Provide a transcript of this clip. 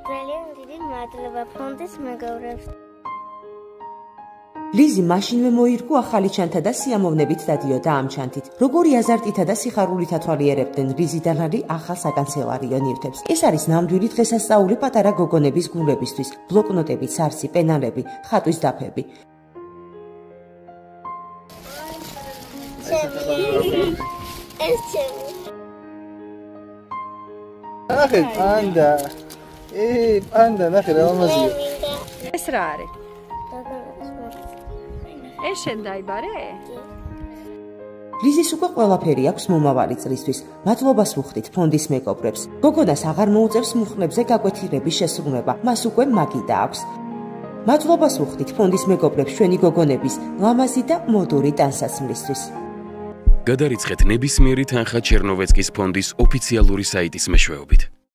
ძალიან დიდი მადლობა ფონდის მეგობრებს. ლიზი მაშინვე მოირგო ახალი ჩანთა და სიამოვნებით დადიოდა ამ ჩანთით. Როგორი აზარტითა და სიხარულით ათვალიერებდნენ რიზი და ლალი ახალ საკანცელარიო ნივთებს. ეს არის ნამდვილი დღესასწაული პატარა გოგონების გულებისთვის. ბლოკნოტები, სარსი, პენალები, ხატვის დაფები. ნახე, პანდა. პანდა, ნახე რა ამაზია. ეს რა არის? ეს შენ დაიბარე? ლიზის უკვე ყველაფერი აქვს მომავალი წლისთვის. მადლობას ვუხდით ფონდის მეგობრებს. გოგონას აღარ მოუწევს მუხლებზე გაკვეთილების შესრულება. მას უკვე მაგიდა აქვს. მადლობას ვუხდით ფონდის მეგობრებს ჩვენი გოგონების ლამაზი და მოდური ტანსაცმლისთვის. გადარიცხეთ ნებისმიერი თანხა ჩერნოვეცკის ფონდის ოფიციალური საიტის მეშვეობით.